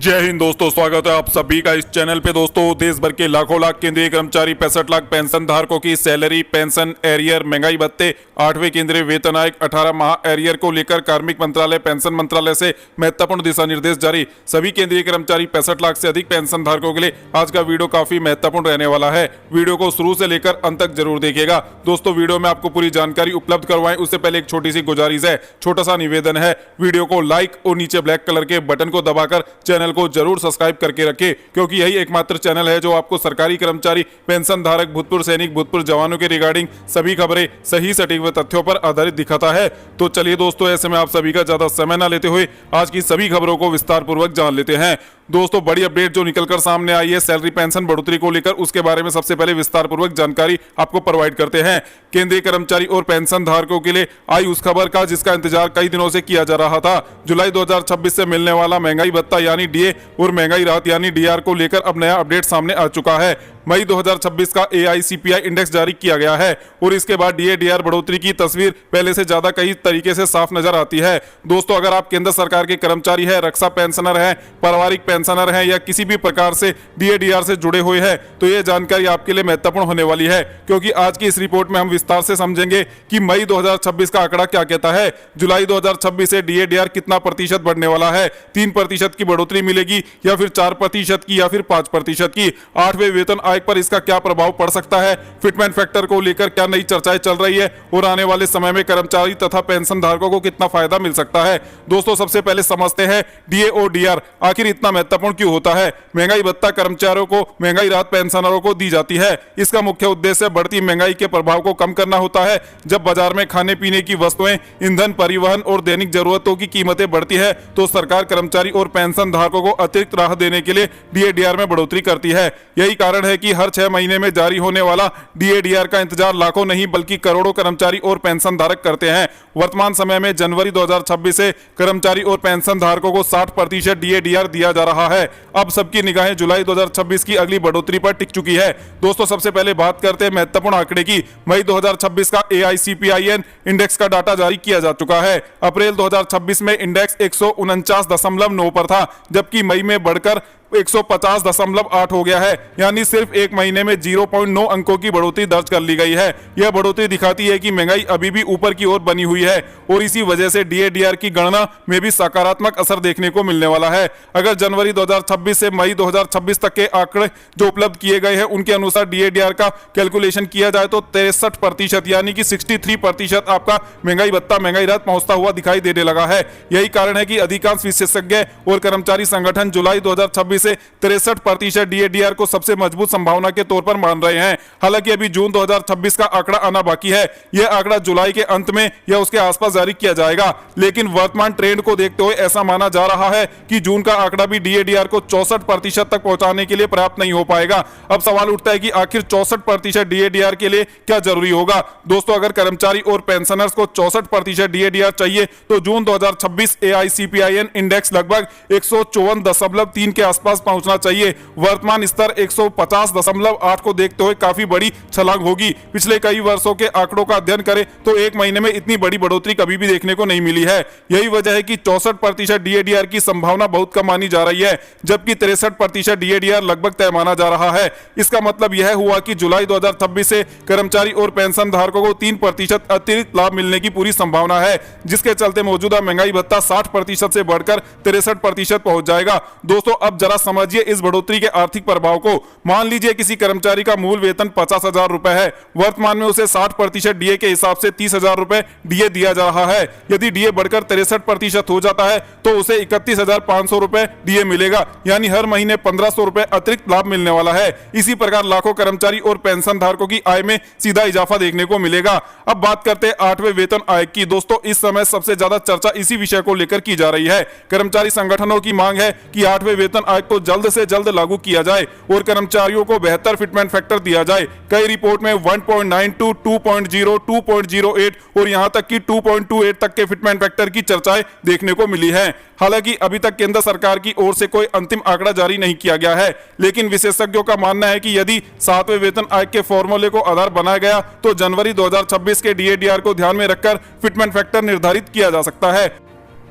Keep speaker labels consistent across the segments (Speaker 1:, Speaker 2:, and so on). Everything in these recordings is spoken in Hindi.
Speaker 1: जय हिंद दोस्तों, स्वागत है आप सभी का इस चैनल पे। दोस्तों, देश भर के लाखों लाख केंद्रीय कर्मचारी 65 लाख पेंशन धारकों की सैलरी, पेंशन, एरियर, महंगाई भत्ते, 8वें केंद्रीय वेतन आयोग, 18 माह एरियर को लेकर कार्मिक मंत्रालय, पेंशन मंत्रालय से महत्वपूर्ण दिशा निर्देश जारी। सभी केंद्रीय कर्मचारी 65 लाख से अधिक पेंशन धारकों के लिए आज का वीडियो काफी महत्वपूर्ण रहने वाला है। वीडियो को शुरू से लेकर अंत तक जरूर देखिएगा। दोस्तों, वीडियो में आपको पूरी जानकारी उपलब्ध करवाएं उससे पहले एक छोटी सी गुजारिश है, छोटा सा निवेदन है। वीडियो को लाइक और नीचे ब्लैक कलर के बटन को दबाकर चैनल को जरूर सब्सक्राइब करके रखें, क्योंकि यही एकमात्र चैनल है जो आपको सरकारी कर्मचारी, पेंशन धारक, भूतपूर्व सैनिक, भूतपूर्व जवानों के रिगार्डिंग सभी खबरें सही सटीक व तथ्यों पर आधारित दिखाता है। तो चलिए दोस्तों, ऐसे में आप सभी का ज्यादा समय न लेते हुए आज की सभी खबरों को विस्तार पूर्वक जान लेते हैं। दोस्तों, बड़ी अपडेट जो निकलकर सामने आई है सैलरी पेंशन बढ़ोतरी को लेकर, उसके बारे में सबसे पहले विस्तार पूर्वक जानकारी आपको प्रोवाइड करते हैं। केंद्रीय कर्मचारी और पेंशन धारकों के लिए आई उस खबर का जिसका इंतजार कई दिनों से किया जा रहा था। जुलाई 2026 से मिलने वाला महंगाई भत्ता यानी डीए और महंगाई राहत यानी डीआर को लेकर अब नया अपडेट सामने आ चुका है। मई 2026 का AICPI इंडेक्स जारी किया गया है और इसके बाद डीए डीआर बढ़ोतरी की तस्वीर पहले से ज्यादा कई तरीके से साफ नजर आती है। दोस्तों, अगर आप केंद्र सरकार के कर्मचारी है, रक्षा पेंशनर है, पारिवारिक पेंशनर है या किसी भी प्रकार से डीए डीआर से जुड़े हुए हैं तो ये जानकारी आपके लिए महत्वपूर्ण होने वाली है, क्योंकि आज की इस रिपोर्ट में हम विस्तार से समझेंगे कि मई 2026 का आंकड़ा क्या कहता है। जुलाई 2026 से डीए डीआर कितना प्रतिशत बढ़ने वाला है, 3% की बढ़ोतरी मिलेगी या फिर 4% की या फिर 5% की। 8वें वेतन आयोग पर इसका क्या प्रभाव पड़ सकता है, फिटमेंट फैक्टर को लेकर क्या नई चर्चाएं चल रही है और आने वाले समय में कर्मचारी तथा पेंशन धारकों को कितना फायदा मिल सकता है। दोस्तों, सबसे पहले समझते हैं डीए और डीआर आखिर इतना महत्वपूर्ण क्यों होता है। महंगाई भत्ता कर्मचारियों को, महंगाई राहत पेंशनरों को दी जाती है। इसका मुख्य उद्देश्य बढ़ती महंगाई के प्रभाव को कम करना होता है। जब बाजार में खाने पीने की वस्तुएं, ईंधन, परिवहन और दैनिक जरूरतों की कीमतें बढ़ती है तो सरकार कर्मचारी और पेंशन धारकों को अतिरिक्त राहत देने के लिए डीए डीआर में बढ़ोतरी करती है। यही कारण है कि हर 6 महीने में जारी होने वाला डीए डीआर का इंतजार लाखों नहीं बल्कि करोड़ों कर्मचारी और पेंशन धारक करते हैं। वर्तमान समय में जनवरी 2026 से कर्मचारी और पेंशन धारकों को 60% डीए डीआर दिया जा रहा है। अब सबकी निगाहें जुलाई 2026 की अगली बढ़ोतरी पर टिक चुकी है। दोस्तों, सबसे पहले बात करते हैं महत्वपूर्ण आंकड़े की। मई 2026 का AICPI इंडेक्स का डाटा जारी किया जा चुका है। अप्रैल 2026 में इंडेक्स 149.9 पर था, जबकि मई में बढ़कर 150.8 हो गया है, यानी सिर्फ एक महीने में 0.9 अंकों की बढ़ोतरी दर्ज कर ली गई है। यह बढ़ोतरी दिखाती है कि महंगाई अभी भी ऊपर की ओर बनी हुई है और इसी वजह से डीए डीआर की गणना में भी सकारात्मक असर देखने को मिलने वाला है। अगर जनवरी 2026 से मई 2026 तक के आंकड़े जो उपलब्ध किए गए हैं उनके अनुसार डीए डीआर का कैलकुलेशन किया जाए तो 63% यानी कि 63% आपका महंगाई भत्ता, महंगाई राहत पहुंचता हुआ दिखाई देने लगा है। यही कारण है कि अधिकांश विशेषज्ञ और कर्मचारी संगठन जुलाई 2026 से 63% डीए डीआर को सबसे मजबूत संभावना के तौर पर मान रहे हैं। हालांकि अभी जून 2026 का आंकड़ा आना बाकी है। यह आंकड़ा जुलाई के अंत में या उसके आसपास जारी किया जाएगा, लेकिन वर्तमान ट्रेंड को देखते हुए ऐसा माना जा रहा है कि जून का आंकड़ा भी डीए डीआर को 64% तक पहुंचाने के लिए पर्याप्त नहीं हो पाएगा। अब सवाल उठता है कि आखिर 64% डीए डीआर के लिए क्या जरूरी होगा। दोस्तों, अगर कर्मचारी और पेंशनर्स को 64% डीए डीआर चाहिए तो जून 2026 AICPI इंडेक्स लगभग 154.3 के आसपास पहुंचना चाहिए। वर्तमान स्तर 150.8 को देखते हुए काफी बड़ी छलांग होगी। पिछले कई वर्षों के आंकड़ों का अध्ययन करें तो एक महीने में इतनी बड़ी बढ़ोतरी कभी भी देखने को नहीं मिली है। यही वजह है कि 64% डीए डीआर की संभावना बहुत कम मानी जा रही है, जबकि 63% डीए डीआर लगभग तय माना जा रहा है। इसका मतलब यह हुआ कि जुलाई 2026 से कर्मचारी और पेंशन धारकों को 3% अतिरिक्त लाभ मिलने की पूरी संभावना है, जिसके चलते मौजूदा महंगाई भत्ता 60% से बढ़कर 63% पहुंच जाएगा। दोस्तों, अब जरा समझिए इस बढ़ोतरी के आर्थिक प्रभाव को। मान लीजिए किसी कर्मचारी का मूल वेतन 50,000 रुपए है, वर्तमान में उसे 60% डीए के हिसाब से 30,000 रुपए डीए दिया जा रहा है। यदि डीए बढ़कर 63% हो जाता है तो उसे 31,500 रुपए डीए मिलेगा, यानी हर महीने 1,500 रुपए अतिरिक्त लाभ मिलने वाला है। इसी प्रकार लाखों कर्मचारी और पेंशन धारकों की आय में सीधा इजाफा देखने को मिलेगा। अब बात करते हैं 8वें वेतन आयोग की। दोस्तों, इस समय सबसे ज्यादा चर्चा इसी विषय को लेकर की जा रही है। कर्मचारी संगठनों की मांग है कि 8वें वेतन आयोग को जल्द से जल्द लागू किया जाए और कर्मचारियों को बेहतर फिटमेंट फैक्टर दिया जाए। कई रिपोर्ट में 1.92, 2.0, 2.08 और यहां तक कि 2.28 तक के फिटमेंट फैक्टर की चर्चाएं देखने को मिली है। हालांकि अभी तक केंद्र सरकार की ओर से कोई अंतिम आंकड़ा जारी नहीं किया गया है, लेकिन विशेषज्ञों का मानना है कि यदि 7वें वेतन आयोग के फॉर्मूले को आधार बनाया गया तो जनवरी 2026 के डीए डीआर को ध्यान में रखकर फिटमेंट फैक्टर निर्धारित किया जा सकता है।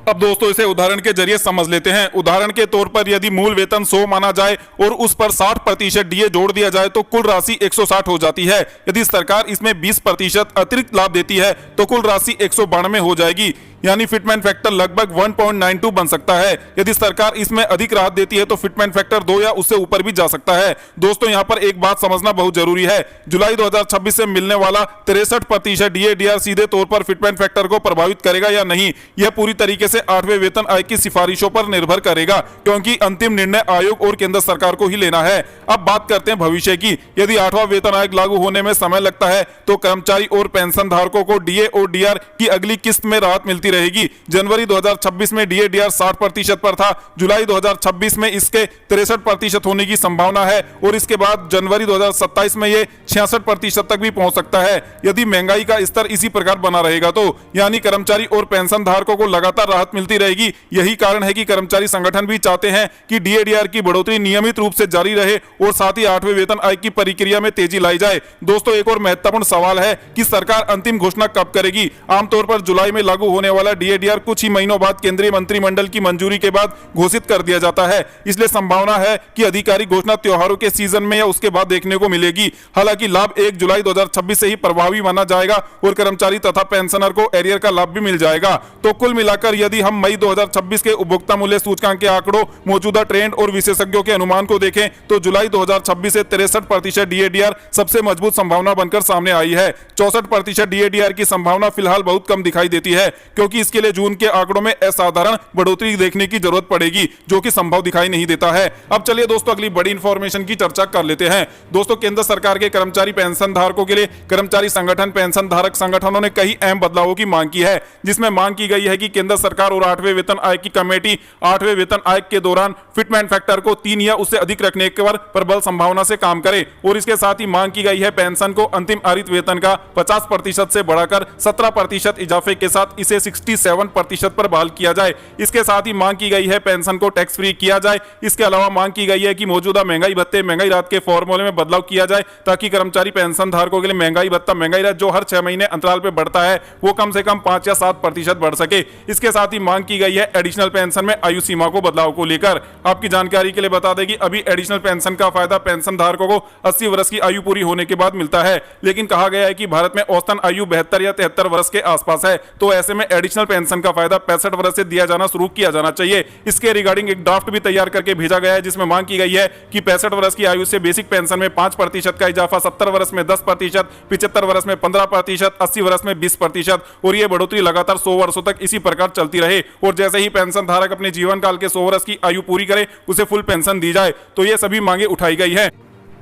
Speaker 1: अब दोस्तों इसे उदाहरण के जरिए समझ लेते हैं। उदाहरण के तौर पर यदि मूल वेतन 100 माना जाए और उस पर 60% डीए जोड़ दिया जाए तो कुल राशि 160 हो जाती है। यदि सरकार इसमें 20% अतिरिक्त लाभ देती है तो कुल राशि 192 हो जाएगी, यानी फिटमेंट फैक्टर लगभग 1.92 बन सकता है। यदि सरकार इसमें अधिक राहत देती है तो फिटमेंट फैक्टर 2 या उससे ऊपर भी जा सकता है। दोस्तों यहाँ पर एक बात समझना बहुत जरूरी है, जुलाई 2026 से मिलने वाला 63% डीए/डीआर सीधे तौर पर फिटमेंट फैक्टर को प्रभावित करेगा या नहीं, यह पूरी तरीके से 8वें वेतन आयोग की सिफारिशों पर निर्भर करेगा, क्योंकि अंतिम निर्णय आयोग और केंद्र सरकार को ही लेना है। अब बात करते हैं भविष्य की। यदि 8वां वेतन आयोग लागू होने में समय लगता है तो कर्मचारी और पेंशन धारकों को डीए और डीआर की अगली किस्त में राहत मिलती रहेगी। जनवरी 2026 में डीए/डीआर 60% पर था, जुलाई 2026 में इसके 63% होने की संभावना है और इसके बाद जनवरी 2027 में ये 66% तक भी पहुंच सकता है। यदि महंगाई का स्तर इसी प्रकार बना रहेगा तो यानी कर्मचारी और पेंशन धारकों को लगातार राहत मिलती रहेगी। यही कारण है कि कर्मचारी संगठन भी चाहते हैं कि डीए/डीआर की बढ़ोतरी नियमित रूप से जारी रहे और साथ ही 8वें वेतन आयोग की प्रक्रिया में तेजी लाई जाए। दोस्तों एक और महत्वपूर्ण सवाल है कि सरकार अंतिम घोषणा कब करेगी। आमतौर पर जुलाई में लागू होने वाला डीए/डीआर कुछ ही महीनों बाद केंद्रीय मंत्रिमंडल की मंजूरी के बाद घोषित कर दिया जाता है, इसलिए संभावना है कि आधिकारिक घोषणा त्योहारों के सीजन में या उसके बाद देखने को मिलेगी। हालांकि लाभ 1 जुलाई 2026 से ही प्रभावी माना जाएगा और कर्मचारी तथा पेंशनर को एरियर का लाभ भी मिल जाएगा। तो कुल मिलाकर यदि हम मई 2026 के उपभोक्ता मूल्य सूचकांक के आंकड़ों, मौजूदा ट्रेंड और विशेषज्ञों के अनुमान को देखें तो जुलाई 2026 से 63% डीए/डीआर सबसे मजबूत संभावना बनकर सामने आई है। 64% डीए/डीआर की संभावना फिलहाल बहुत कम दिखाई देती है, क्योंकि इसके लिए जून के आंकड़ों में असाधारण बढ़ोतरी देखने की जरूरत पड़ेगी, जो कि संभव दिखाई नहीं देता है। अब चलिए दोस्तों अगली बड़ी इंफॉर्मेशन की चर्चा कर लेते हैं। दोस्तों केंद्र सरकार के कर्मचारी पेंशन धारकों के लिए कर्मचारी संगठन, पेंशन धारक संगठनों ने कई अहम बदलावों की मांग की है, जिसमें मांग की गई है कि केंद्र सरकार और 8वें वेतन आयोग की कमेटी 8वें वेतन आयोग के दौरान फिटमेंट फैक्टर को 3 या उससे अधिक रखने पर प्रबल संभावना से काम करे और इसके साथ ही मांग की गई है पेंशन को अंतिम हरित वेतन का 50% से बढ़ाकर 17% इजाफे के साथ इसे 67% पर बहाल किया जाए। इसके साथ ही मांग की गई है पेंशन को टैक्स फ्री किया जाए। इसके अलावा मांग की गई है कि मौजूदा महंगाई भत्ते, महंगाई राहत के फॉर्मूले में बदलाव किया जाए, ताकि कर्मचारी पेंशन धारकों के लिए महंगाई भत्ता, महंगाई राहत जो हर 6 महीने अंतराल पर बढ़ता है वो कम से कम 5 या 7% बढ़ सके। इसके साथ ही मांग की गई है एडिशनल पेंशन में आयु सीमा को बदलाव को लेकर। आपकी जानकारी के लिए बता दें कि अभी एडिशनल पेंशन का फायदा पेंशन धारकों को 80 वर्ष की आयु पूरी होने के बाद मिलता है, लेकिन कहा गया है कि भारत में औसतन आयु 72 या 73 वर्ष के आसपास है, तो ऐसे में एडिशनल पेंशन का फायदा 65 वर्ष से दिया जाना शुरू किया जाना चाहिए। इसके रिगार्डिंग एक ड्राफ्ट भी तैयार करके भेजा गया है, जिसमें मांग की गई है कि 65 वर्ष की आयु से बेसिक पेंशन में 5% का इजाफा, 70 वर्ष में 10%, 75 वर्ष में 15%, 80 वर्ष में 20% और ये बढ़ोतरी लगातार 100 वर्षों तक इसी प्रकार चलती रहे और जैसे ही पेंशन धारक अपने जीवन काल के 100 वर्ष की आयु पूरी करे उसे फुल पेंशन दी जाए। तो ये सभी मांगे उठाई गई है।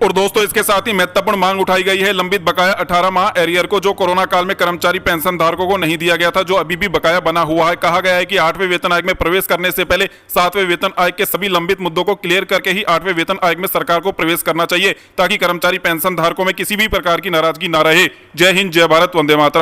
Speaker 1: और दोस्तों इसके साथ ही महत्वपूर्ण मांग उठाई गई है लंबित बकाया 18 माह एरियर को, जो कोरोना काल में कर्मचारी पेंशन धारकों को नहीं दिया गया था, जो अभी भी बकाया बना हुआ है। कहा गया है कि 8वें वेतन आयोग में प्रवेश करने से पहले 7वें वेतन आयोग के सभी लंबित मुद्दों को क्लियर करके ही 8वें वेतन आयोग में सरकार को प्रवेश करना चाहिए, ताकि कर्मचारी पेंशन धारकों में किसी भी प्रकार की नाराजगी न रहे। जय हिंद, जय भारत, वंदे मातरम।